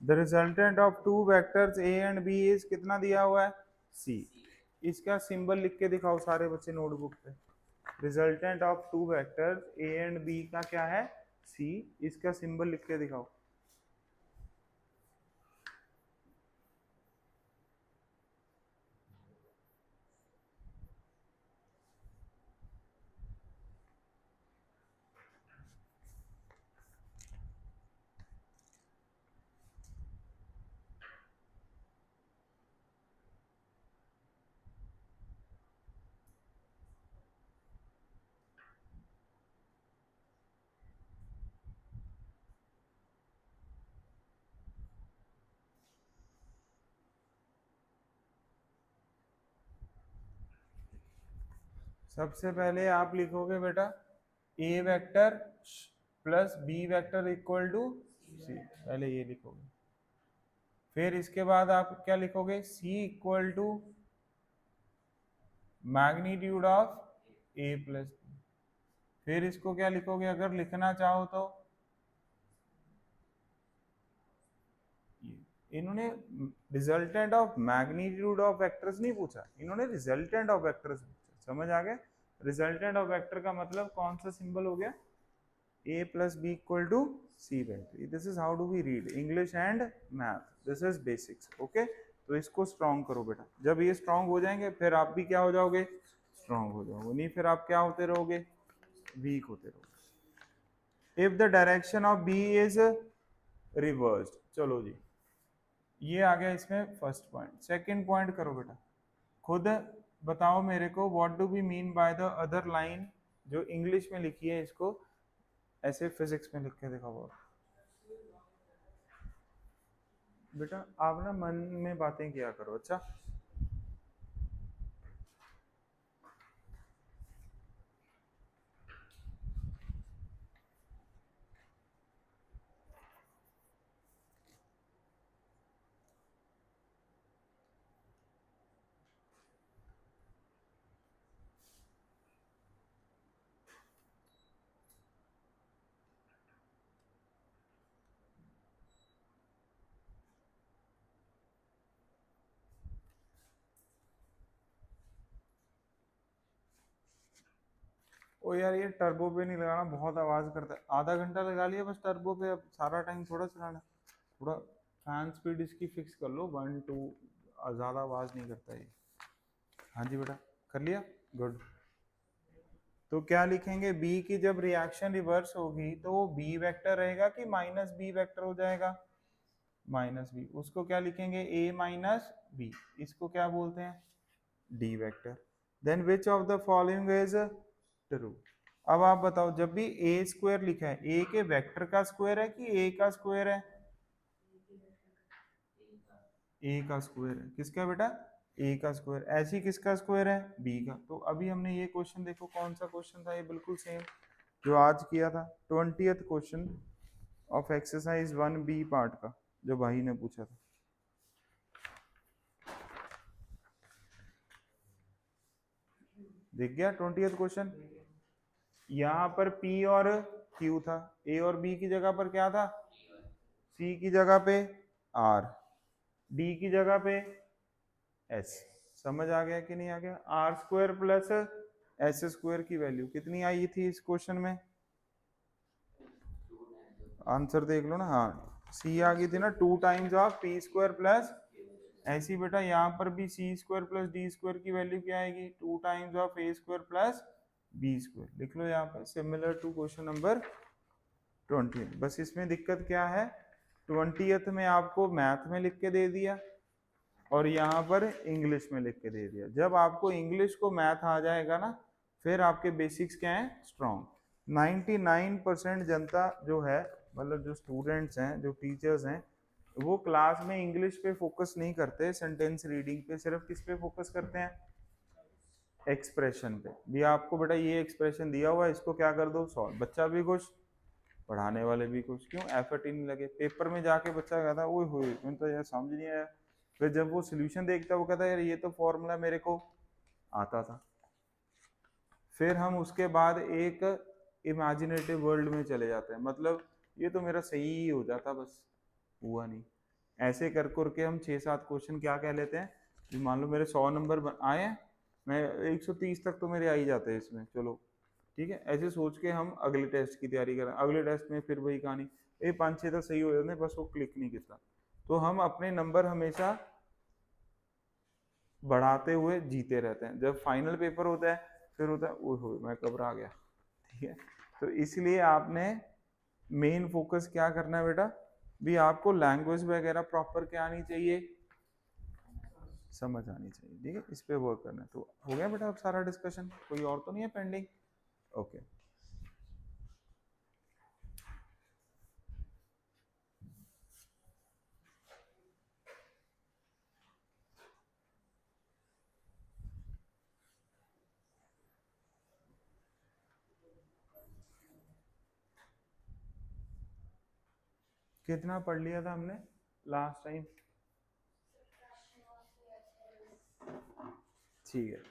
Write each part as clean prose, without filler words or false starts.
The resultant of two vectors A and B is कितना दिया हुआ है सी। इसका सिंबल लिख के दिखाओ सारे बच्चे नोटबुक पे। Resultant of two vectors A and B का क्या है सी। इसका सिंबल लिख के दिखाओ। सबसे पहले आप लिखोगे बेटा A vector plus B vector equal to C, पहले ये लिखोगे। फिर इसके बाद आप क्या लिखोगे C equal to magnitude of A plus B. फिर इसको क्या लिखोगे अगर लिखना चाहो तो इन्होंने resultant of magnitude of vectors नहीं पूछा, इन्होंने रिजल्टेंट ऑफ वेक्टर्स पूछा। समझ आ गया? रिजल्टेंट ऑफ वेक्टर का मतलब कौन सा सिंबल हो गया a plus b equal to c by 3। this is how do we read English and math, this is basics, okay। तो इसको स्ट्रॉन्ग करो बेटा। जब ये स्ट्रॉन्ग हो जाएंगे फिर आप भी क्या हो जाओगे स्ट्रॉन्ग हो जाओगे, नहीं फिर आप क्या होते रहोगे वीक होते रहोगे। If the direction of b is reversed, चलो जी ये आ गया इसमें फर्स्ट पॉइंट। सेकंड पॉइंट करो बेटा, खुद बताओ मेरे को what do we mean by the other line जो इंग्लिश में लिखी है, इसको ऐसे फिजिक्स में लिख के दिखाओ। बेटा आप ना मन में बातें किया करो, अच्छा। ओ यार ये टर्बो पे नहीं लगाना, बहुत आवाज करता है। आधा घंटा लगा लिया बस टर्बो पे, अब सारा टाइम थोड़ा चलाना। थोड़ा फैन स्पीड इसकी फिक्स कर लो 1 2, ज्यादा आवाज नहीं करता ये। हाँ जी बेटा कर लिया, गुड। तो क्या लिखेंगे बी की जब रिएक्शन रिवर्स होगी तो वो बी वेक्टर रहेगा कि माइनस बी वेक्टर हो जाएगा माइनस बी। उसको क्या लिखेंगे ए माइनस बी, इसको क्या बोलते हैं D vector. Then which of the following is true. अब आप बताओ जब भी ए स्क्वायर लिखा है ए के वेक्टर का स्क्वायर है कि ए का स्क्वायर है ए का स्क्वायर है। किसका बेटा ए का स्क्वायर। ऐसी किसका स्क्वायर है बी का। तो अभी हमने ये क्वेश्चन देखो कौन सा क्वेश्चन था, ये बिल्कुल सेम जो आज किया था 20th question of exercise 1B part का जो भाई ने पूछा था। देख गया 20th क्वेश्चन। यहाँ पर P और Q था, A और B की जगह पर क्या था C की जगह पे R, D की जगह पे S। समझ आ गया कि नहीं आ गया? R square plus S square की वैल्यू कितनी आई थी इस क्वेश्चन में, आंसर देख लो ना। हाँ सी आ गई थी ना 2 times of P square plus. ऐसी बेटा यहाँ पर भी C square plus D square की वैल्यू क्या आएगी 2 times of A square plus B square. लिख लो यहाँ पर सिमिलर टू क्वेश्चन नंबर 20। बस इसमें दिक्कत क्या है 20th में आपको मैथ में लिख के दे दिया और यहाँ पर इंग्लिश में लिख के दे दिया। जब आपको इंग्लिश को मैथ आ जाएगा ना फिर आपके बेसिक्स क्या हैं स्ट्रॉन्ग। 99% जनता जो है मतलब जो स्टूडेंट्स हैं जो टीचर्स हैं वो क्लास में इंग्लिश पे फोकस नहीं करते, सेंटेंस रीडिंग पे सिर्फ किस पे फोकस करते हैं एक्सप्रेशन पे। भी आपको बेटा ये एक्सप्रेशन दिया हुआ है इसको क्या कर दो सॉल्व, बच्चा भी खुश पढ़ाने वाले भी खुश। क्यों एफर्ट ही नहीं लगे। पेपर में जाके बच्चा कहता ओए होए मुझे तो यार समझ नहीं आया। फिर जब वो सोल्यूशन देखता है वो कहता है यार ये तो फॉर्मूला मेरे को आता था। फिर हम उसके बाद एक इमेजिनेटिव वर्ल्ड में चले जाते हैं, मतलब ये तो मेरा सही ही हो जाता बस हुआ नहीं। ऐसे कर करके हम 6-7 क्वेश्चन क्या कह लेते हैं, मान लो मेरे 100 नंबर आए हैं, मैं 130 तक तो मेरे आ ही जाते हैं इसमें, चलो ठीक है। ऐसे सोच के हम अगले टेस्ट की तैयारी करें, अगले टेस्ट में फिर वही कहानी, ये 5-6 तो सही हो जाते हैं, बस वो क्लिक नहीं करता। तो हम अपने नंबर हमेशा बढ़ाते हुए जीते रहते हैं। जब फाइनल पेपर होता है फिर होता है ओहो मैं घबरा गया, ठीक है। तो इसलिए आपने मेन फोकस क्या करना है बेटा, भी आपको लैंग्वेज वगैरह प्रॉपर क्या आनी चाहिए, समझ आनी चाहिए, ठीक है। इस पे वर्क करना है। तो हो गया बेटा अब सारा डिस्कशन, कोई और तो नहीं है पेंडिंग? ओके कितना पढ़ लिया था हमने लास्ट टाइम? ठीक है,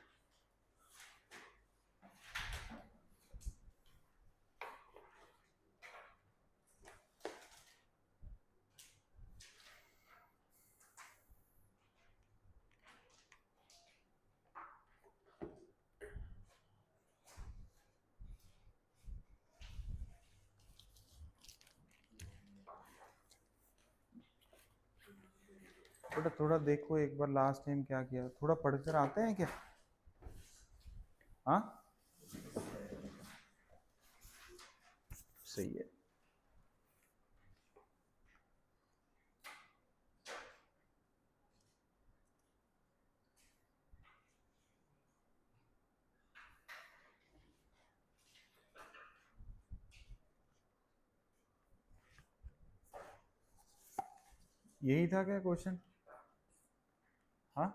बेटा थोड़ा देखो एक बार लास्ट टाइम क्या किया, थोड़ा पढ़कर आते हैं क्या? हाँ सही है। यही था क्या क्वेश्चन? हाँ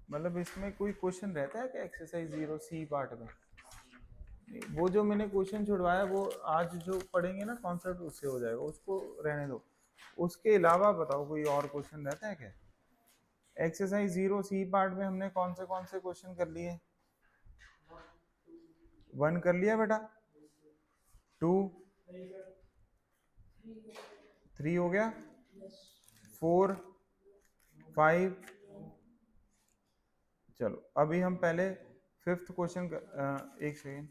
मतलब इसमें कोई क्वेश्चन रहता है क्या एक्सरसाइज 0C पार्ट में? वो जो मैंने क्वेश्चन छुड़वाया वो आज जो पढ़ेंगे ना कॉन्सेप्ट उससे हो जाएगा, उसको रहने दो। उसके अलावा बताओ कोई और क्वेश्चन रहता है क्या? एक्सरसाइज 0C पार्ट में हमने कौन से क्वेश्चन कर लिए? 1 कर लिया बेटा, 2 3 हो गया, 4 5। चलो अभी हम पहले 5th क्वेश्चन, एक सेकेंड,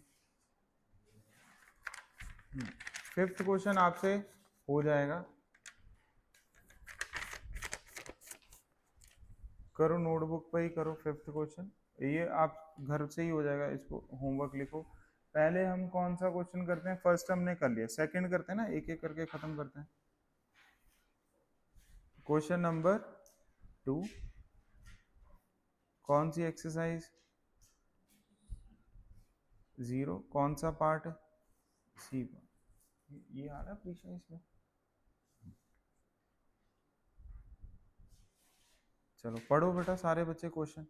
5th क्वेश्चन आपसे हो जाएगा, करो नोटबुक पे ही करो 5th क्वेश्चन, ये आप घर से ही हो जाएगा, इसको होमवर्क लिखो। पहले हम कौन सा क्वेश्चन करते हैं, फर्स्ट हमने कर लिया, सेकंड करते हैं ना, एक एक करके खत्म करते हैं। क्वेश्चन नंबर 2 कौन सी एक्सरसाइज? 0 कौन सा पार्ट है? C part. ये आ रहा है परीक्षा इसमें? चलो पढ़ो बेटा सारे बच्चे क्वेश्चन।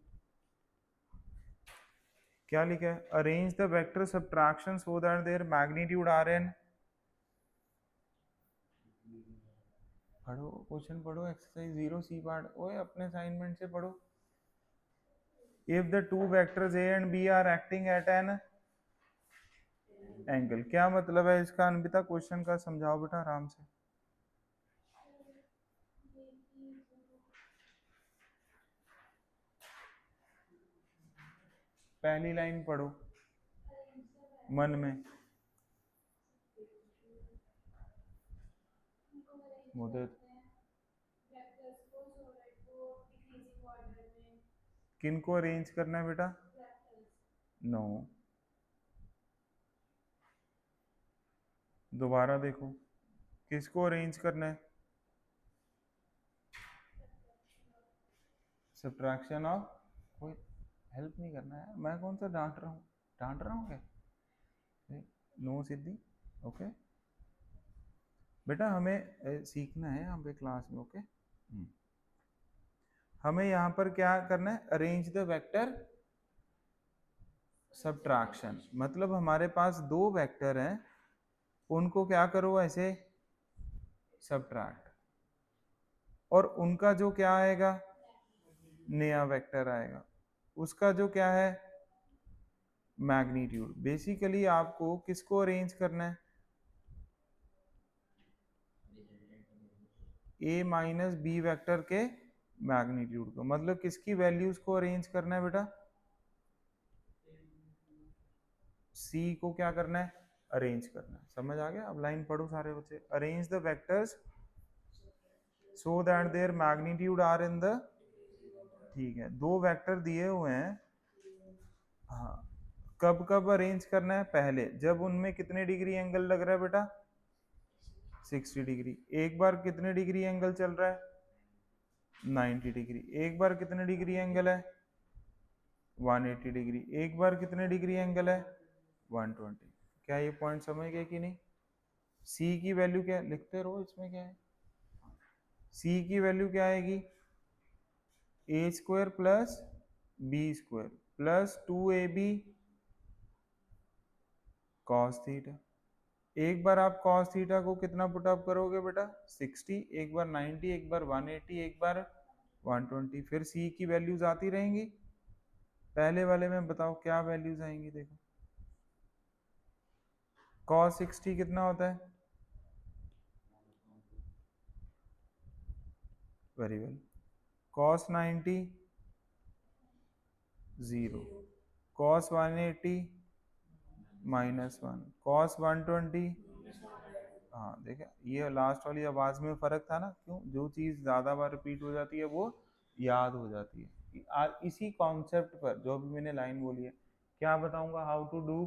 क्या लिखा है? Arrange the vector subtraction so that their magnitude are N. पढ़ो क्वेश्चन पढ़ो, एक्सरसाइज 0C पार्ट, ओए अपने असाइनमेंट से पढ़ो। If the two vectors A and B are acting at an angle, क्या मतलब है इसका अनबिता? क्वेश्चन का समझाओ बेटा आराम से। पहली लाइन पढ़ो मन में, मुदत किनको अरेंज करना है बेटा? नो, दोबारा देखो, किसको अरेंज करना है? सब्ट्रैक्शन ऑफ, कोई हेल्प नहीं करना है, मैं कौन सा डांट रहा हूँ, डांट रहा हूँ क्या? नो सिद्धि, ओके बेटा हमें सीखना है यहाँ पे क्लास में, ओके। हमें यहाँ पर क्या करना है, अरेंज द वेक्टर सब्ट्रैक्शन, मतलब हमारे पास दो वेक्टर हैं, उनको क्या करो ऐसे सब्ट्रैक्ट, और उनका जो क्या आएगा, नया वेक्टर आएगा, उसका जो क्या है, मैग्नीट्यूड। बेसिकली आपको किसको अरेंज करना है, ए माइनस बी वेक्टर के मैग्नीट्यूड को, मतलब किसकी वैल्यूज को अरेंज करना है बेटा, सी को क्या करना है, अरेंज करना है। समझ आ गया? अब लाइन पढ़ो सारे बच्चे। Arrange the vectors so that their magnitude are in the, ठीक है, दो वेक्टर दिए हुए हैं, हाँ, कब कब अरेंज करना है, पहले जब उनमें कितने डिग्री एंगल लग रहा है बेटा, 60 डिग्री। एक बार कितने डिग्री एंगल चल रहा है, 90 डिग्री। एक बार कितने डिग्री एंगल है, 180 डिग्री। एक बार कितने डिग्री एंगल है, 120। क्या ये पॉइंट समझ गए कि नहीं? सी की वैल्यू क्या है, लिखते रहो, इसमें क्या है, सी की वैल्यू क्या आएगी, A square plus B square plus 2ab cos theta. एक बार आप cos थीटा को कितना पुट अप करोगे बेटा, 60, एक बार 90, एक बार 180, एक बार 120, फिर c की वैल्यूज आती रहेंगी। पहले वाले में बताओ क्या वैल्यूज आएंगी, देखो cos 60 कितना होता है, very well. cos 90 0, cos 180 -1, cos 120, हाँ देखा, ये लास्ट वाली आवाज में फर्क था ना, क्यों, जो चीज ज्यादा बार रिपीट हो जाती है वो याद हो जाती है। इसी कॉन्सेप्ट पर जो भी मैंने लाइन बोली है, क्या बताऊंगा, हाउ टू डू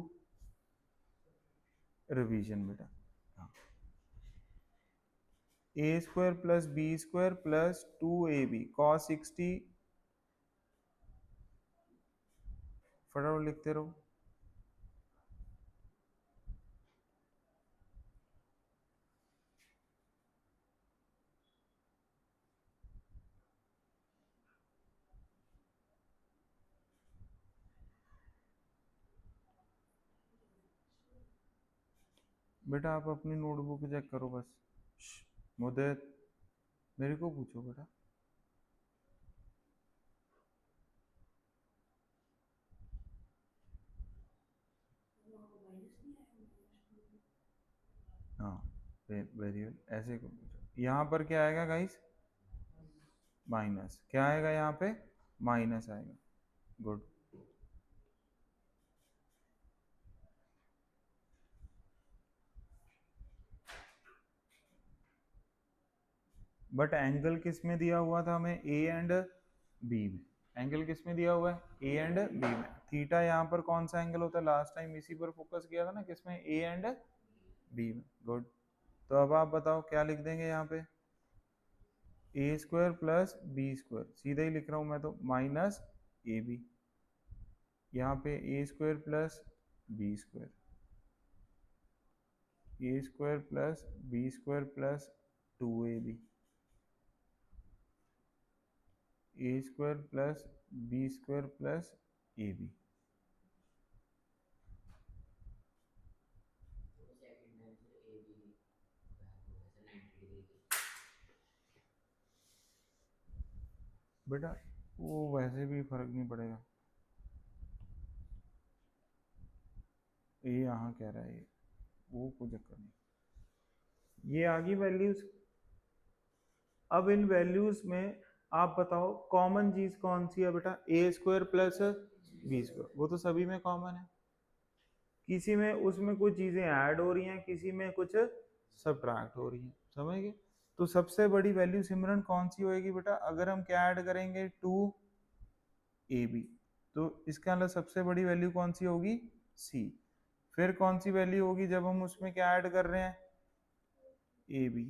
रिवीजन बेटा। हाँ, A square plus B square plus 2ab cos 60, फटाफट लिखते रहो। बेटा आप अपनी नोटबुक चेक करो बस। मुद्दत मेरे को पूछो बेटा। हाँ वेरी वेल, ऐसे को पूछो। यहाँ पर क्या आएगा गाइस, माइनस। क्या आएगा यहाँ पे, माइनस आएगा। गुड। बट एंगल किस में दिया हुआ था हमें, ए एंड बी में। एंगल किस में दिया हुआ है, ए एंड बी में। थीटा यहाँ पर कौन सा एंगल होता है, लास्ट टाइम इसी पर फोकस किया था ना, किसमें, ए एंड बी में। गुड। तो अब आप बताओ क्या लिख देंगे यहाँ पे, A square plus B square, सीधा ही लिख रहा हूँ मैं तो, माइनस ए बी। यहाँ पे A square plus B square, A square plus B square plus 2ab, A square plus B square plus A B. बेटा वो वैसे भी फर्क नहीं पड़ेगा, ये यहाँ कह रहा है ये, वो कोई चक्कर नहीं। ये आ गई वैल्यूज। अब इन वैल्यूज में आप बताओ कॉमन चीज कौन सी है बेटा, ए स्क्वायर प्लस बी स्क्वायर, वो तो सभी में कॉमन है। किसी में उसमें कुछ चीजें ऐड हो रही हैं, किसी में कुछ सब्ट्रैक्ट हो रही हैं, समझ गए? तो सबसे बड़ी वैल्यू सिमरन कौन सी होएगी बेटा, अगर हम क्या ऐड करेंगे, 2ab, तो इसका मतलब सबसे बड़ी वैल्यू कौन सी होगी, c। फिर कौन सी वैल्यू होगी जब हम उसमें क्या ऐड कर रहे हैं, ab।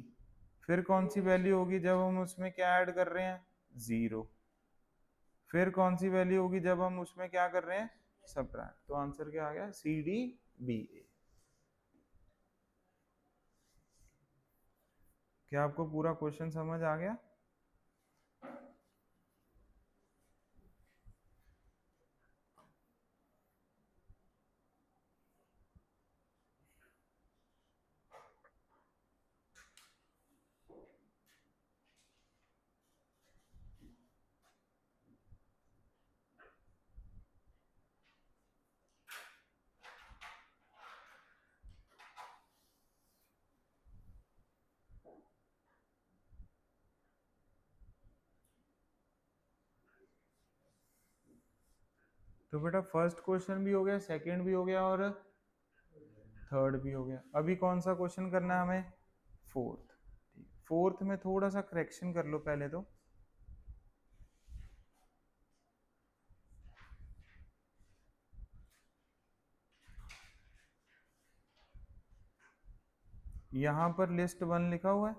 फिर कौन सी वैल्यू होगी जब हम उसमें क्या ऐड कर रहे हैं, 0। फिर कौन सी वैल्यू होगी जब हम उसमें क्या कर रहे हैं, सब्ट्रैक्ट। तो आंसर क्या आ गया, सी डी बी ए। क्या आपको पूरा क्वेश्चन समझ आ गया? तो बेटा फर्स्ट क्वेश्चन भी हो गया, सेकंड भी हो गया और थर्ड भी हो गया। अभी कौन सा क्वेश्चन करना है हमें? फोर्थ। फोर्थ में थोड़ा सा करेक्शन कर लो पहले तो। यहाँ पर लिस्ट 1 लिखा हुआ है,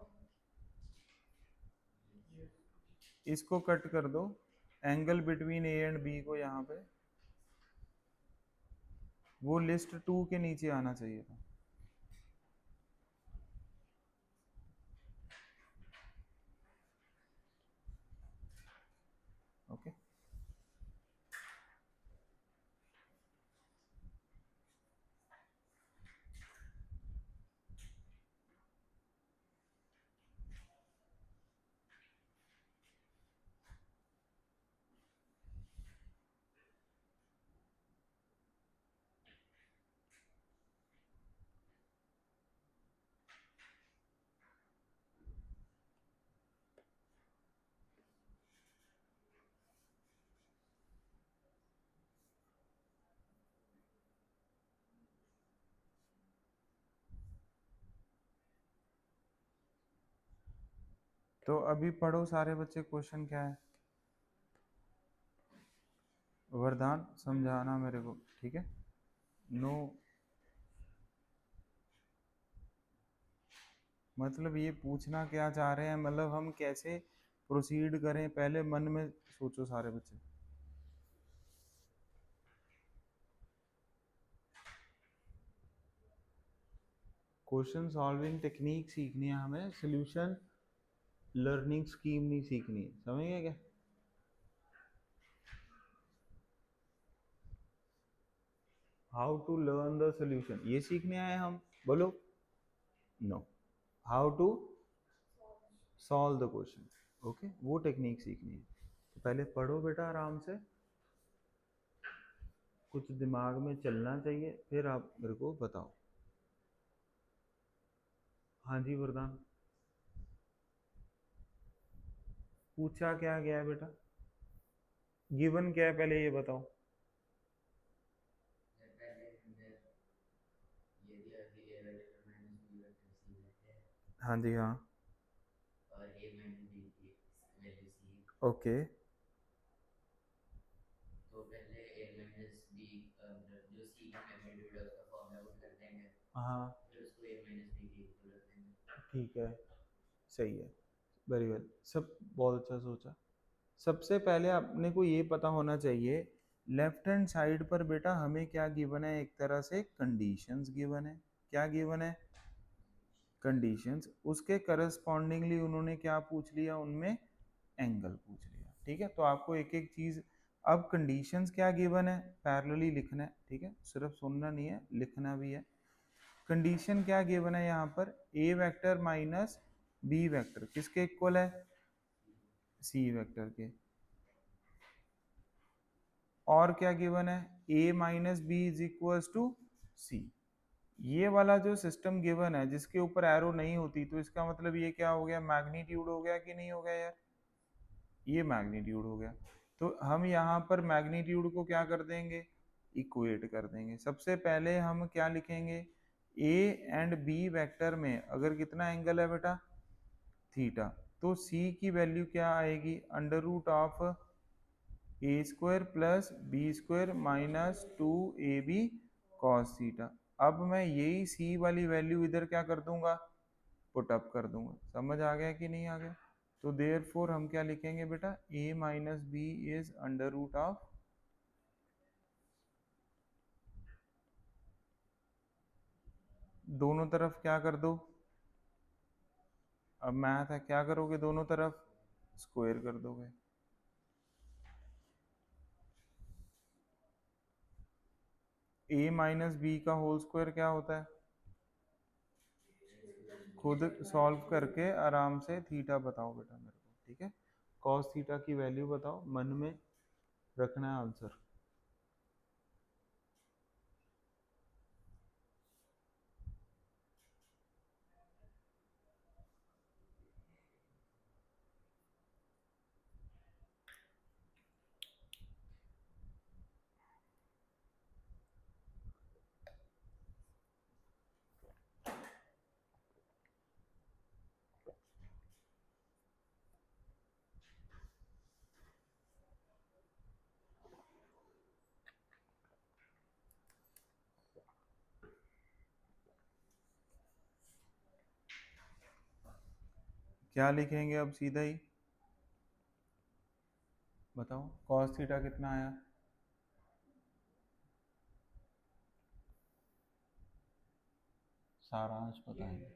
इसको कट कर दो, angle between A and B को यहाँ पे, वो लिस्ट 2 के नीचे आना चाहिए था। ओके, तो अभी पढ़ो सारे बच्चे, क्वेश्चन क्या है। वरदान समझाना मेरे को, ठीक है। नो मतलब ये पूछना क्या चाह रहे हैं, मतलब हम कैसे प्रोसीड करें, पहले मन में सोचो सारे बच्चे। क्वेश्चन सॉल्विंग टेक्निक सीखनी है हमें, सोल्यूशन लर्निंग स्कीम नहीं सीखनी है, समझ गए क्या? How to learn the solution ये सीखने आए हम, बोलो। No, how to solve the question, okay, वो टेक्निक सीखनी है। तो पहले पढ़ो बेटा आराम से, कुछ दिमाग में चलना चाहिए, फिर आप मेरे को बताओ। हाँ जी वरदान, पूछा क्या गया है बेटा? गिवन क्या है पहले ये बताओ। हाँ जी हाँ। ओके। हाँ ठीक है, सही है, वेरी वेल, सब बहुत अच्छा सोचा। सबसे पहले अपने को ये पता होना चाहिए, लेफ्ट हैंड साइड पर बेटा हमें क्या गिवन है, एक तरह से कंडीशंस गिवन है। क्या गिवन है? कंडीशंस। उसके करस्पॉन्डिंगली उन्होंने क्या पूछ लिया, उनमें एंगल पूछ लिया, ठीक है। तो आपको एक एक चीज, अब कंडीशंस क्या गिवन है पैरेलली लिखना है, ठीक है, सिर्फ सुनना नहीं है, लिखना भी है। कंडीशन क्या गिवन है यहाँ पर, A vector minus B vector किसके इक्वल है? सी वेक्टर के। और क्या गिवन है, a minus B is equal to C. ये वाला जो सिस्टम गिवन है जिसके ऊपर एरो नहीं होती, तो इसका मतलब ये क्या हो गया, मैग्नीट्यूड हो गया कि नहीं हो गया यार? ये मैग्नीट्यूड हो गया। तो हम यहाँ पर मैग्नीट्यूड को क्या कर देंगे, इक्वेट कर देंगे। सबसे पहले हम क्या लिखेंगे, ए एंड बी वेक्टर में अगर कितना एंगल है बेटा, थीटा, तो सी की वैल्यू क्या आएगी, under root of A square plus B square minus 2ab cos theta. अब मैं यही सी वाली वैल्यू इधर क्या कर दूंगा, पुट अप कर दूंगा। समझ आ गया कि नहीं आ गया? तो देयर फोर हम क्या लिखेंगे बेटा, a minus B is under root of, दोनों तरफ क्या कर दो, अब मैथ है, क्या करोगे, दोनों तरफ स्क्वायर कर दोगे। a माइनस बी का होल स्क्वायर क्या होता है, खुद सॉल्व करके आराम से थीटा बताओ बेटा मेरे को, ठीक है। कॉस थीटा की वैल्यू बताओ, मन में रखना है आंसर। क्या लिखेंगे अब सीधा ही बताओ, कॉस थीटा कितना आया? सारांश बताएंगे।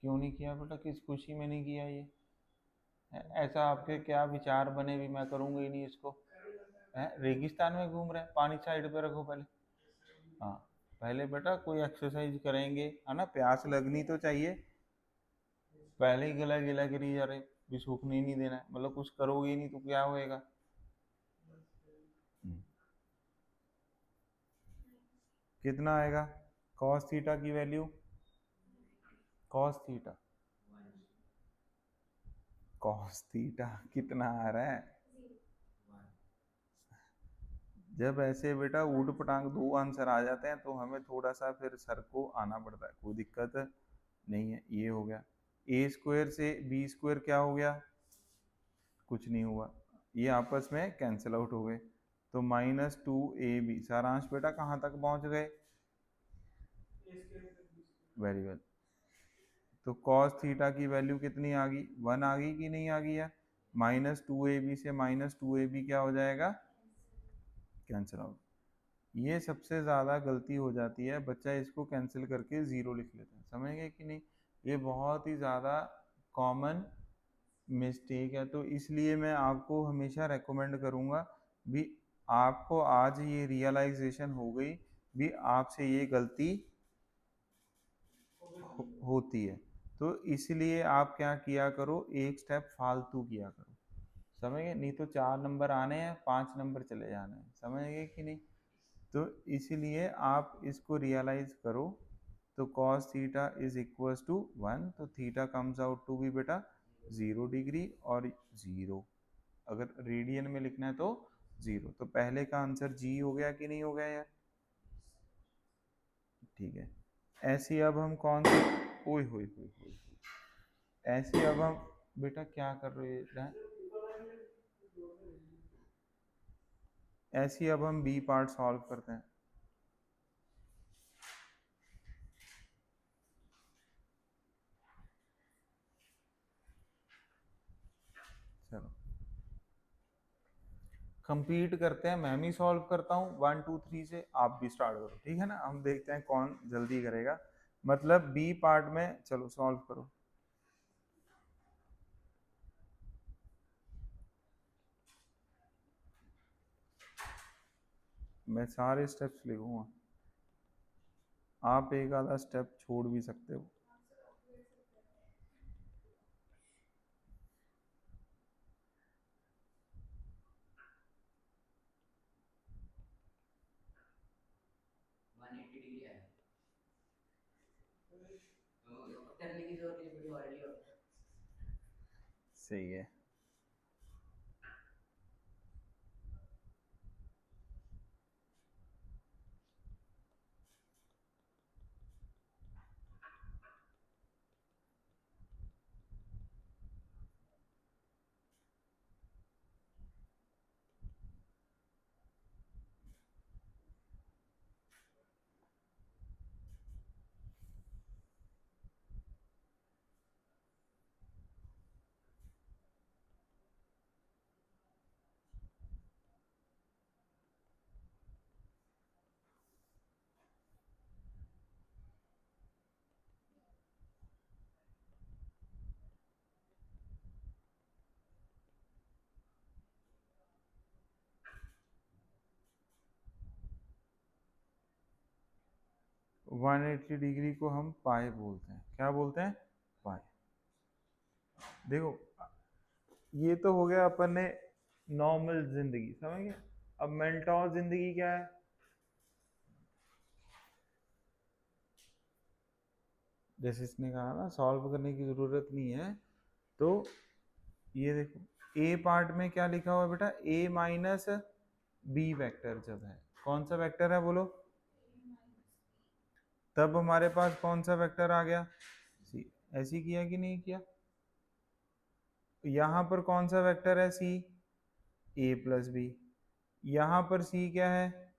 क्यों नहीं किया बेटा, किस खुशी में नहीं किया ये? ऐसा आपके क्या विचार बने भी मैं करूंगा ही नहीं इसको? रेगिस्तान में घूम रहे हैं, पानी साइड पे रखो पहले। हाँ, पहले बेटा कोई एक्सरसाइज करेंगे, है ना, प्यास लगनी तो चाहिए। पहले ही गला गिला गिरी जा रहे, भी सूखने ही नहीं देना है, मतलब कुछ करोगे ही नहीं तो क्या होएगा? कितना आएगा कॉस थीटा की value? Cos theta, cos theta कितना आ रहा है? जब ऐसे बेटा ऊट पटांग दो आंसर आ जाते हैं तो हमें थोड़ा सा फिर सर को आना पड़ता है, कोई दिक्कत नहीं है। ये हो गया, ए स्क्वायर से बी स्क्वायर क्या हो गया? कुछ नहीं हुआ, ये आपस में कैंसिल आउट हो गए, तो -2ab। सारांश बेटा कहाँ तक पहुंच गए? Very well. तो कॉस थीटा की वैल्यू कितनी आ गई? 1 आ गई कि नहीं आ गई है? -2ab से -2ab क्या हो जाएगा? Cancel out. ये सबसे ज़्यादा गलती हो जाती है, बच्चा इसको कैंसिल करके ज़ीरो लिख लेता है, समझ गए कि नहीं? ये बहुत ही ज़्यादा कॉमन मिस्टेक है, तो इसलिए मैं आपको हमेशा रेकमेंड करूँगा भी, आपको आज ये रियलाइजेशन हो गई भी आपसे ये गलती होती है, तो इसलिए आप क्या किया करो, एक स्टेप फालतू किया करो, समझ गए? नहीं तो 4 नंबर आने हैं, 5 नंबर चले जाने हैं, समझ गए कि नहीं? तो इसीलिए आप इसको रियलाइज करो। तो cos theta is equals to 1, तो theta comes out to be बेटा 0 डिग्री और 0, अगर रेडियन में लिखना है तो 0। तो पहले का आंसर जी हो गया कि नहीं हो गया यार? ठीक है। ऐसी अब हम कौन सी, ओए होए होए होए, ऐसी अब हम बेटा क्या कर रहे हैं, ऐसी अब हम बी पार्ट सॉल्व करते हैं। चलो कंप्लीट करते हैं, मैं भी सॉल्व करता हूँ 1 2 3 से, आप भी स्टार्ट करो, ठीक है ना? हम देखते हैं कौन जल्दी करेगा, मतलब बी पार्ट में। चलो सॉल्व करो। मैं सारे स्टेप्स लिखूंगा, आप एक आधा स्टेप छोड़ भी सकते हो। सही है। वन 180 डिग्री को हम पाए बोलते हैं, क्या बोलते हैं? पाए। देखो ये तो हो गया अपन ने नॉर्मल जिंदगी, समझ गए? अब मेंटोस जिंदगी क्या है? जैसे इसने कहा ना सॉल्व करने की जरूरत नहीं है, तो ये देखो ए पार्ट में क्या लिखा हुआ है बेटा, ए माइनस बी वेक्टर जब है, कौन सा वेक्टर है बोलो? तब हमारे पास कौन सा वेक्टर आ गया? सी। ऐसी किया कि नहीं किया? यहाँ पर कौन सा वेक्टर है? सी, ए प्लस बी। यहाँ पर सी क्या है?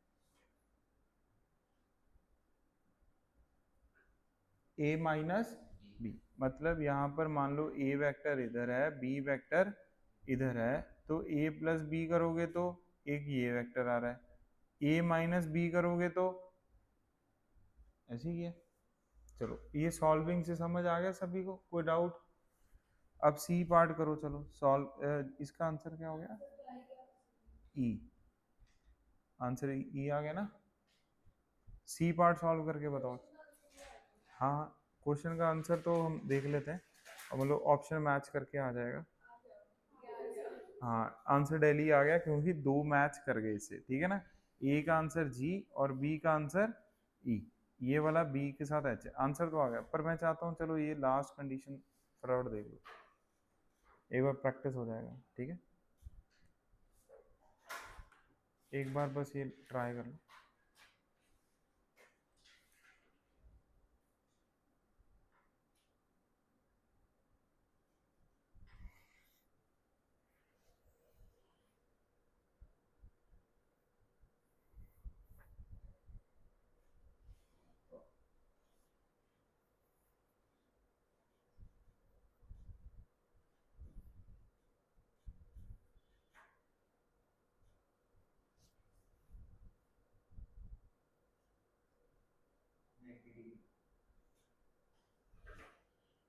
ए माइनस बी, मतलब यहाँ पर मान लो ए वेक्टर इधर है, बी वेक्टर इधर है, तो ए प्लस बी करोगे तो एक ये वेक्टर आ रहा है, ए माइनस बी करोगे तो ऐसे ही है। चलो ये सॉल्विंग से समझ आ गया सभी को, कोई डाउट? अब सी पार्ट करो, चलो सॉल्व। इसका आंसर क्या हो गया? ई, आंसर ई आ गया ना। सी पार्ट सॉल्व करके बताओ। हाँ, क्वेश्चन का आंसर तो हम देख लेते हैं, और मतलब ऑप्शन मैच करके आ जाएगा। हाँ, आंसर दिल्ली आ गया क्योंकि दो मैच कर गए इससे, ठीक है ना। ए का आंसर जी और बी का आंसर ई, ये वाला बी के साथ एच, आंसर तो आ गया। पर मैं चाहता हूँ चलो ये लास्ट कंडीशन फटाफट देख लो, एक बार प्रैक्टिस हो जाएगा, ठीक है। एक बार बस ये ट्राई कर लो।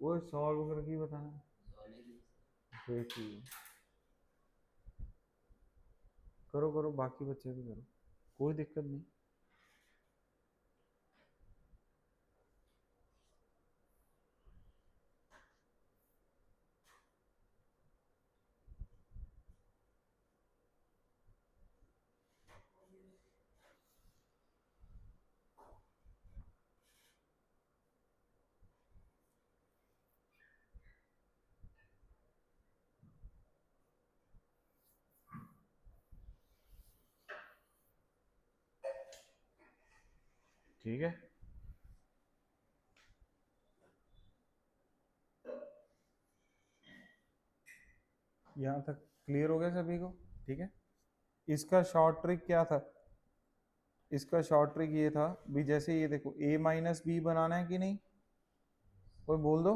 वो सॉल्व करके ही बताना, फिर ठीक है। करो करो, बाकी बच्चे भी करो, कोई दिक्कत नहीं। ठीक है, यहाँ तक क्लियर हो गया सभी को, ठीक है। इसका शॉर्ट ट्रिक क्या था? इसका शॉर्ट ट्रिक ये था भी, जैसे ये देखो a माइनस बी बनाना है कि नहीं, कोई बोल दो।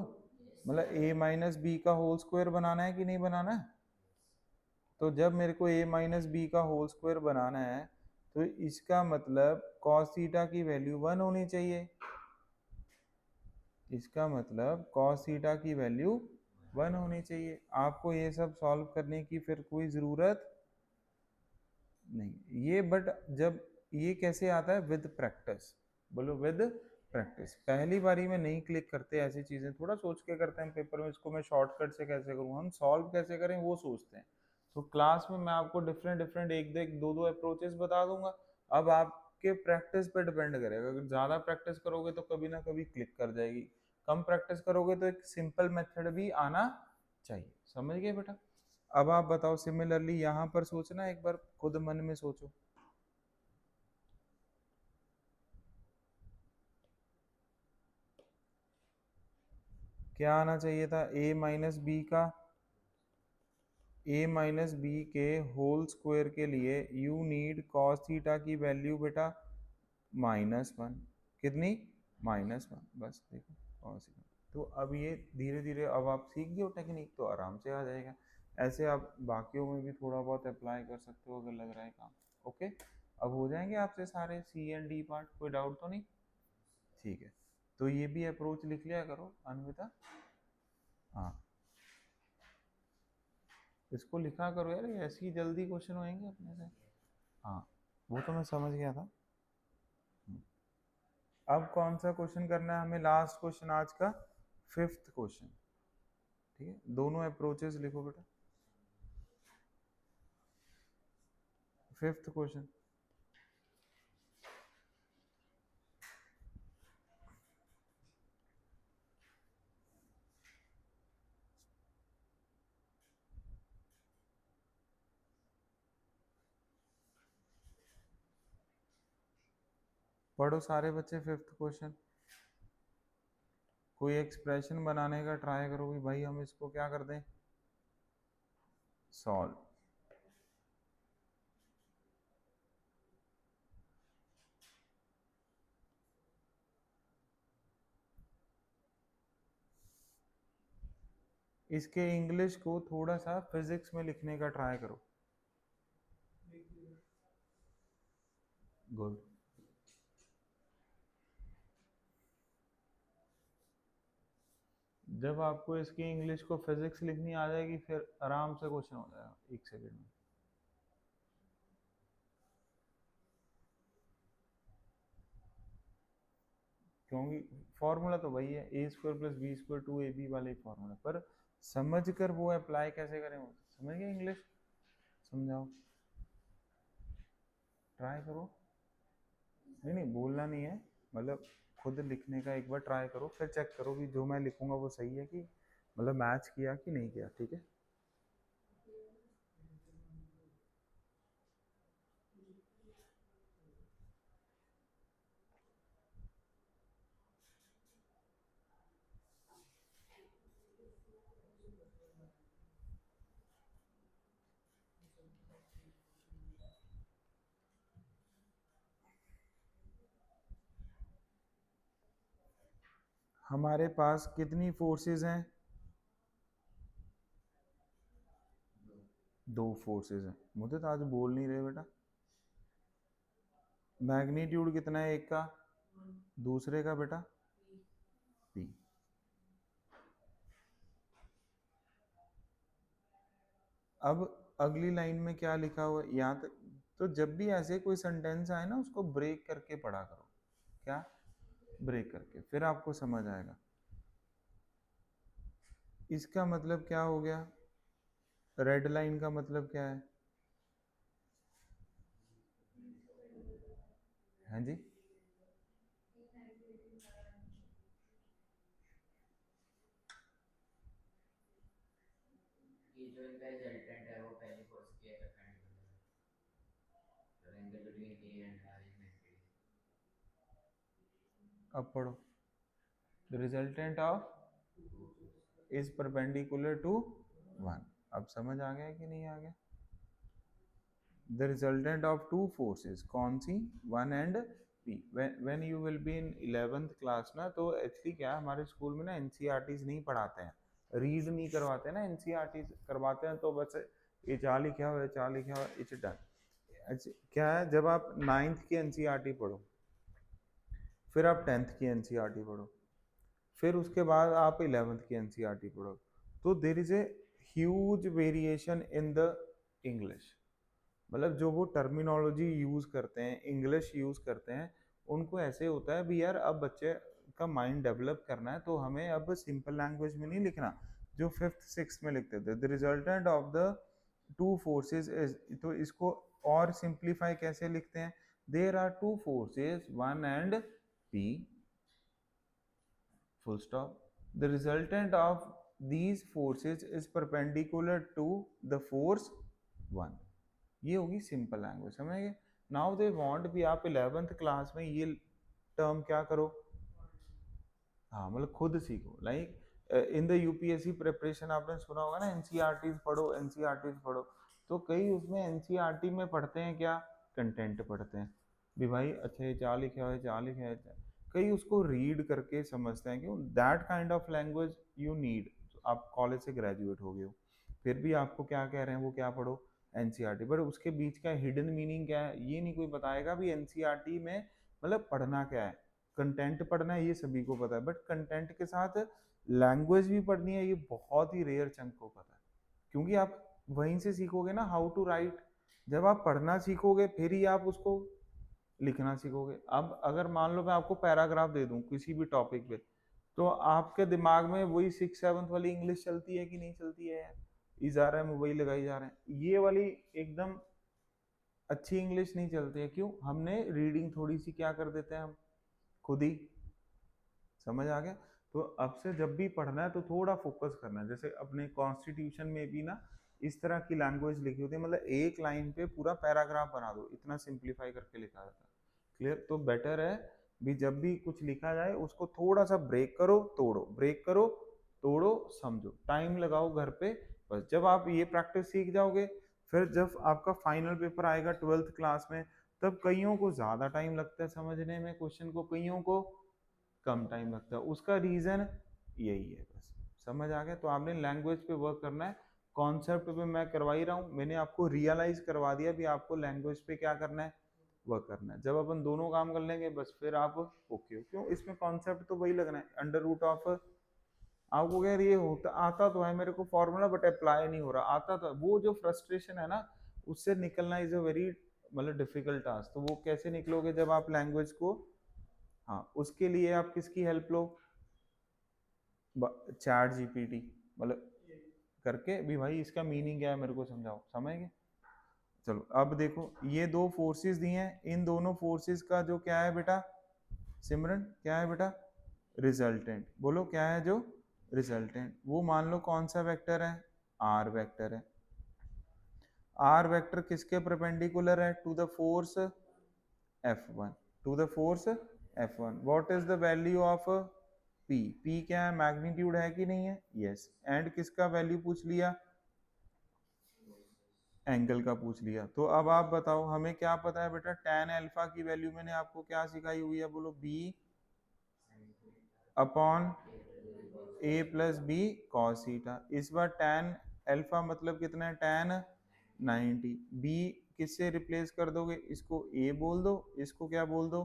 मतलब a माइनस बी का होल स्क्वायर बनाना है कि नहीं बनाना है? तो जब मेरे को a माइनस बी का होल स्क्वायर बनाना है, तो इसका मतलब cos थीटा की वैल्यू 1 होनी चाहिए। इसका मतलब cos थीटा की वैल्यू 1 होनी चाहिए। आपको ये सब सॉल्व करने की फिर कोई ज़रूरत नहीं ये, बट जब ये कैसे आता है? With practice. बोलो विद प्रैक्टिस। पहली बारी में नहीं क्लिक करते ऐसी चीज़ें, थोड़ा सोच के करते हैं पेपर में, इसको मैं शॉर्टकट से कैसे करूँ, हम सॉल्व कैसे करें वो सोचते हैं। तो क्लास में मैं आपको डिफरेंट डिफरेंट एक एक दो दो अप्रोचेस बता दूंगा। अब आपके प्रैक्टिस पे डिपेंड करेगा, अगर ज़्यादा प्रैक्टिस करोगे तो कभी ना कभी क्लिक कर जाएगी, कम प्रैक्टिस करोगे तो एक सिंपल मेथड भी आना चाहिए। समझ गए बेटा? अब आप बताओ, सिमिलरली यहाँ पर सोचना, एक बार खुद मन में सोचो। क्या आना चाहिए था? ए माइनस बी के होल स्क्वायर के लिए यू नीड कॉस थीटा की वैल्यू बेटा -1। कितनी? -1। बस देखो कॉस थीटा। तो अब ये धीरे धीरे अब आप सीख गए हो टेक्निक, तो आराम से आ जाएगा। ऐसे आप बाकियों में भी थोड़ा बहुत अप्लाई कर सकते हो अगर लग रहा है काम। ओके, अब हो जाएंगे आपसे सारे सी एंड डी पार्ट, कोई डाउट तो नहीं? ठीक है, तो ये भी अप्रोच लिख लिया करो अन्विता। हाँ, इसको लिखा करो यार, ऐसी जल्दी क्वेश्चन होंगे अपने से। हाँ, वो तो मैं समझ गया था। अब कौन सा क्वेश्चन करना है हमें? लास्ट क्वेश्चन आज का, फिफ्थ क्वेश्चन। ठीक है, दोनों अप्रोचेस लिखो बेटा। फिफ्थ क्वेश्चन, पढ़ो सारे बच्चे फिफ्थ क्वेश्चन। कोई एक्सप्रेशन बनाने का ट्राई करो कि भाई हम इसको क्या कर दें, सॉल्व। इसके इंग्लिश को थोड़ा सा फिजिक्स में लिखने का ट्राई करो। गुड। जब आपको इसकी इंग्लिश को फिजिक्स लिखनी आ जाएगी फिर आराम से क्वेश्चन हो जाएगा 1 सेकंड में। क्योंकि फॉर्मूला तो वही है, A square plus B square 2ab वाले फॉर्मूला, पर समझ कर वो अप्लाई कैसे करें, वो समझ गए? इंग्लिश समझाओ, ट्राई करो। नहीं नहीं बोलना नहीं है, मतलब खुद लिखने का एक बार ट्राई करो, फिर चेक करो कि जो मैं लिखूंगा वो सही है कि मतलब मैच किया कि नहीं किया, ठीक है? हमारे पास कितनी फोर्सेस हैं? 2 फोर्सेस हैं। मुझे तो आज बोल नहीं रहे बेटा। मैग्नीट्यूड कितना है एक का, दूसरे का बेटा p। अब अगली लाइन में क्या लिखा हुआ है यहाँ तक, तो जब भी ऐसे कोई सेंटेंस आए ना उसको ब्रेक करके पढ़ा करो। क्या? ब्रेक करके, फिर आपको समझ आएगा। इसका मतलब क्या हो गया? रेड लाइन का मतलब क्या है? हाँ जी, ये जो इनका रिजल्टेंट है वो पहली फोर्स के परपेंडिकुलर है, angle between A and R is 90 degree. अब पढ़ो। The resultant of is perpendicular to 1। अब समझ आ गया कि नहीं आ गया? The resultant of two forces कौन सी? 1 and p। When you will be in 11th class ना, तो एक्चुअली क्या है, हमारे स्कूल में ना एनसीईआरटीज नहीं पढ़ाते हैं, रीड नहीं करवाते हैं ना, एनसीईआरटीज करवाते हैं तो बस ये चार लिखा हुआ है, चार लिखा हुआ है, इट्स डन। क्या है, जब आप 9th की एनसीईआरटी पढ़ो, फिर आप 10th की एनसीईआरटी पढ़ो, फिर उसके बाद आप 11th की एनसीईआरटी पढ़ो, तो there is a huge variation in the English. मतलब जो वो टर्मिनोलॉजी यूज करते हैं, इंग्लिश यूज करते हैं, उनको ऐसे होता है भी यार अब बच्चे का माइंड डेवलप करना है तो हमें अब सिंपल लैंग्वेज में नहीं लिखना जो 5th 6th में लिखते थे। The resultant of the two forces is, तो इसको और सिंप्लीफाई कैसे लिखते हैं? There are two forces 1 and p, full stop. The resultant of these forces is perpendicular to the force 1। ये होगी सिंपल लैंग्वेज, समझ गए? नाउ दे वांट भी आप 11th क्लास में ये टर्म क्या करो, हाँ मतलब खुद सीखो। Like in the UPSC preparation आपने सुना होगा ना, एनसीईआरटीज पढ़ो, एनसीईआरटीज पढ़ो, तो कई उसमें एनसीईआरटी में पढ़ते हैं क्या, कंटेंट पढ़ते हैं भी भाई, अच्छा ये क्या लिखा है, क्या लिखा है, कई उसको रीड करके समझते हैं। क्यों? That kind of language you need. आप कॉलेज से ग्रेजुएट हो गए हो, फिर भी आपको क्या कह रहे हैं, वो क्या पढ़ो, एनसीईआरटी। बट उसके बीच का हिडन मीनिंग क्या है ये नहीं कोई बताएगा भी एनसीईआरटी में मतलब पढ़ना क्या है। कंटेंट पढ़ना है ये सभी को पता है, बट कंटेंट के साथ लैंग्वेज भी पढ़नी है ये बहुत ही रेयर चंक को पता है, क्योंकि आप वहीं से सीखोगे ना हाउ टू राइट। जब आप पढ़ना सीखोगे फिर ही आप उसको लिखना सीखोगे। अब अगर मान लो मैं आपको पैराग्राफ दे दूं किसी भी टॉपिक पे, तो आपके दिमाग में वही 6th 7th वाली इंग्लिश चलती है कि नहीं चलती है यार? जा रहा है मोबाइल लगाई जा रहे हैं, ये वाली एकदम अच्छी इंग्लिश नहीं चलती है। क्यों? हमने रीडिंग थोड़ी सी क्या कर देते हैं हम खुद ही, समझ आ गया? तो अब से जब भी पढ़ना है तो थोड़ा फोकस करना है। जैसे अपने कॉन्स्टिट्यूशन में भी ना इस तरह की लैंग्वेज लिखी होती है, मतलब एक लाइन पे पूरा पैराग्राफ बना दो, इतना सिंप्लीफाई करके लिखा जाता है। क्लियर? तो बेटर है भी जब भी कुछ लिखा जाए उसको थोड़ा सा ब्रेक करो तोड़ो, ब्रेक करो तोड़ो, समझो, टाइम लगाओ घर पे। बस जब आप ये प्रैक्टिस सीख जाओगे, फिर जब आपका फाइनल पेपर आएगा 12th क्लास में, तब कईयों को ज्यादा टाइम लगता है समझने में क्वेश्चन को, कईयों को कम टाइम लगता है। उसका रीजन यही है बस, समझ आ गया? तो आपने लैंग्वेज पे वर्क करना है, कॉन्सेप्ट पे मैं करवा ही रहा हूँ, मैंने आपको रियलाइज करवा दिया भी आपको लैंग्वेज पे क्या करना है, वर्क करना है। जब अपन दोनों काम कर लेंगे बस फिर आप ओके हो। क्यों? इसमें कॉन्सेप्ट तो वही लगना है, अंडर रूट ऑफ, आपको यार ये होता आता तो है मेरे को फॉर्मूला बट अप्लाई नहीं हो रहा, आता तो वो जो फ्रस्ट्रेशन है ना उससे निकलना इज अ वेरी मतलब डिफिकल्ट टास्क। तो वो कैसे निकलोगे जब आप लैंग्वेज को, हाँ उसके लिए आप किसकी हेल्प लो, चैट जीपीटी मतलब करके भी भाई इसका मीनिंग क्या है मेरे को समझाओ, समझ गए? चलो अब देखो ये दो फोर्सेस दी हैं, इन दोनों फोर्सेस का जो क्या है बेटा सिमरन, क्या है बेटा रिजल्टेंट, बोलो क्या है जो रिजल्टेंट, वो मान लो कौन सा वेक्टर है, आर वेक्टर है। आर वेक्टर किसके परपेंडिकुलर है, to the force F1, to the force F1। What is the value of P, P क्या है, मैग्नीट्यूड है कि नहीं है, यस। एंड किसका वैल्यू पूछ लिया, एंगल का पूछ लिया। तो अब आप बताओ हमें क्या पता है बेटा, tan अल्फा की वैल्यू मैंने आपको क्या सिखाई हुई है, बोलो B upon A plus B cos theta. इस बार tan अल्फा मतलब कितना है, tan 90। B किससे रिप्लेस कर दोगे, इसको A बोल दो, इसको क्या बोल दो,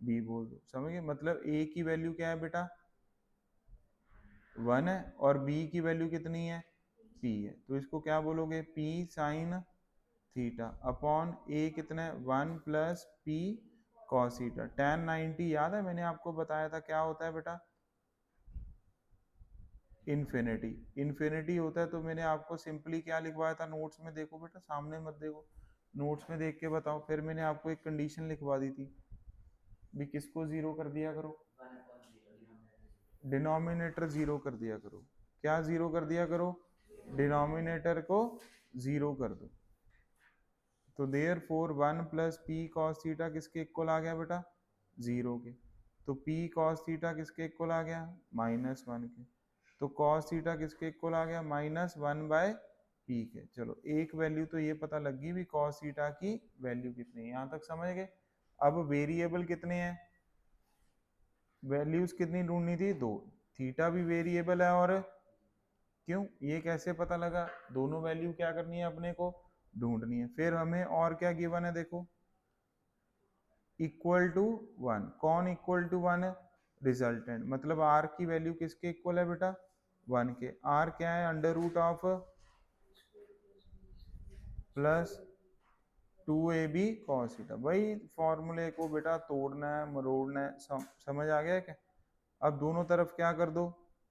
B बोल दो, समझ गए? मतलब A की वैल्यू क्या है बेटा 1 है और B की वैल्यू कितनी है P है, तो इसको क्या बोलोगे P sine theta upon A कितना है 1 plus P cos theta. tan 90 याद है मैंने आपको बताया था क्या होता है बेटा, इन्फिनिटी, इन्फिनिटी होता है। तो मैंने आपको सिंपली क्या लिखवाया था नोट्स में, देखो बेटा सामने मत देखो, नोट्स में देख के बताओ। फिर मैंने आपको एक कंडीशन लिखवा दी थी भी किसको जीरो कर दिया करो, डिनोमिनेटर जीरो कर दिया करो। क्या जीरो कर दिया करो, डिनोमिनेटर को जीरो कर दो। तो therefore 1 plus P cos theta किसके इक्वल आ गया बेटा, जीरो के। तो p कॉस थीटा किसके इक्वल आ गया, -1 के। तो कॉस थीटा किसके इक्वल आ गया, -1 बाय पी के। चलो एक वैल्यू तो ये पता लग गई भी कॉस थीटा की वैल्यू कितनी है, यहाँ तक समझ गए? अब वेरिएबल कितने हैं, वैल्यूज कितनी ढूंढनी थी, दो। थीटा भी वेरिएबल है और क्यों, ये कैसे पता लगा, दोनों वैल्यू क्या करनी है अपने को ढूंढनी है। फिर हमें और क्या गिवन है देखो, इक्वल टू 1। कौन इक्वल टू 1 है, रिजल्टेंट। मतलब r की वैल्यू किसके इक्वल है बेटा 1 के। r क्या है, under root of plus 2ab cos theta. वही फॉर्मूले को बेटा तोड़ना है मरोड़ना है, समझ आ गया क्या? अब दोनों तरफ क्या कर दो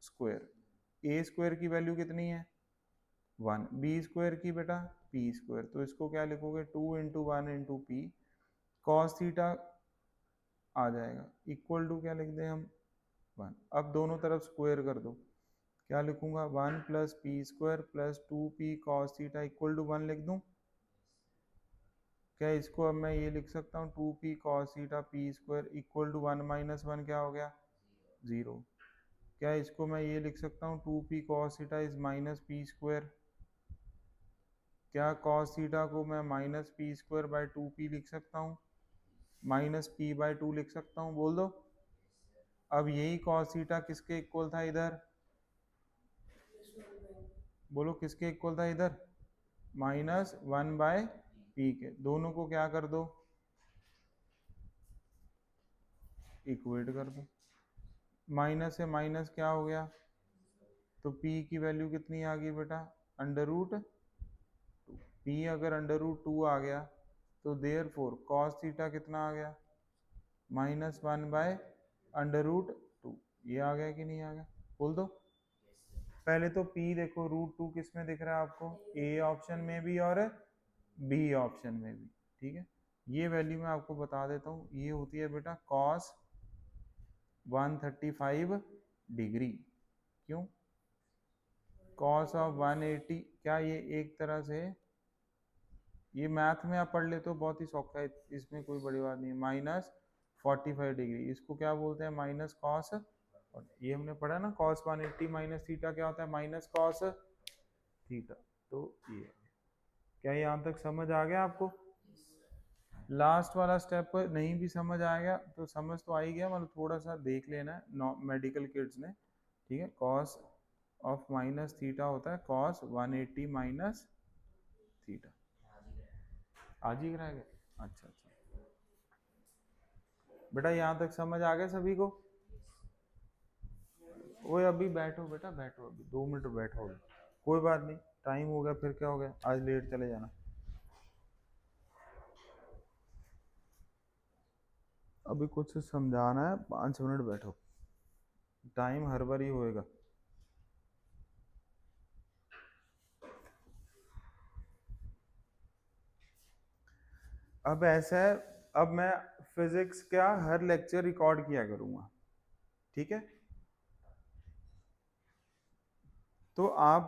स्क्वायर, a स्क्वायर की वैल्यू कितनी है 1, b स्क्वायर की बेटा p स्क्वायर। तो इसको क्या लिखोगे 2 into 1 into P cos theta आ जाएगा, इक्वल टू क्या लिख दें हम 1। अब दोनों तरफ स्क्वायर कर दो, क्या लिखूंगा 1 plus P square plus 2p cos theta equal to 1 लिख दूं। क्या इसको अब मैं ये लिख सकता हूँ 2p cos theta p square equal to 1 minus 1 क्या हो गया 0। क्या इसको मैं ये लिख सकता हूँ 2p cos theta is minus p square. क्या कॉस थीटा को मैं minus p square by 2p लिख सकता हूँ, माइनस p बाय 2 लिख सकता हूँ, बोल दो। अब यही कॉस थीटा किसके इक्वल था इधर, बोलो किसके इक्वल था इधर, -1 बाय पी के। दोनों को क्या कर दो इक्वेट कर दो, माइनस से माइनस क्या हो गया, तो p की वैल्यू कितनी आ गई बेटा अंडर रूट 2। p अगर अंडर रूट 2 आ गया तो देयर फोर कॉस थीटा कितना आ गया -1 बाय अंडर रूट 2। ये आ गया कि नहीं आ गया, बोल दो। पहले तो p देखो √2 किस में दिख रहा है आपको, a ऑप्शन में भी और b ऑप्शन में भी, ठीक है। ये वैल्यू मैं आपको बता देता हूँ, ये होती है बेटा cos 135 डिग्री। क्यों, cos ऑफ 180, क्या ये एक तरह से, ये मैथ में आप पढ़ लेते हो बहुत ही सौखा है, इसमें कोई बड़ी बात नहीं। -45 डिग्री, इसको क्या बोलते हैं माइनस कॉस, और ये हमने पढ़ा ना cos 180 माइनस थीटा क्या होता है माइनस कॉस थीटा। तो ये क्या यहाँ तक समझ आ गया आपको? लास्ट वाला स्टेप नहीं भी समझ आएगा तो समझ तो आ ही गया, मतलब थोड़ा सा देख लेना है मेडिकल किड्स ने, ठीक है। कॉस ऑफ माइनस थीटा होता है कॉस 180 माइनस थीटा। आज ही कराएंगे। अच्छा अच्छा बेटा यहाँ तक समझ आ गया सभी को? ओए अभी बैठो बेटा बैठो, अभी 2 मिनट बैठो अभी। कोई बात नहीं, टाइम हो गया फिर क्या हो गया, आज लेट चले जाना। अभी कुछ समझाना है, 5 मिनट बैठो, टाइम हर बार ही होएगा। अब ऐसा है, अब मैं फिजिक्स का हर लेक्चर रिकॉर्ड किया करूंगा, ठीक है? तो आप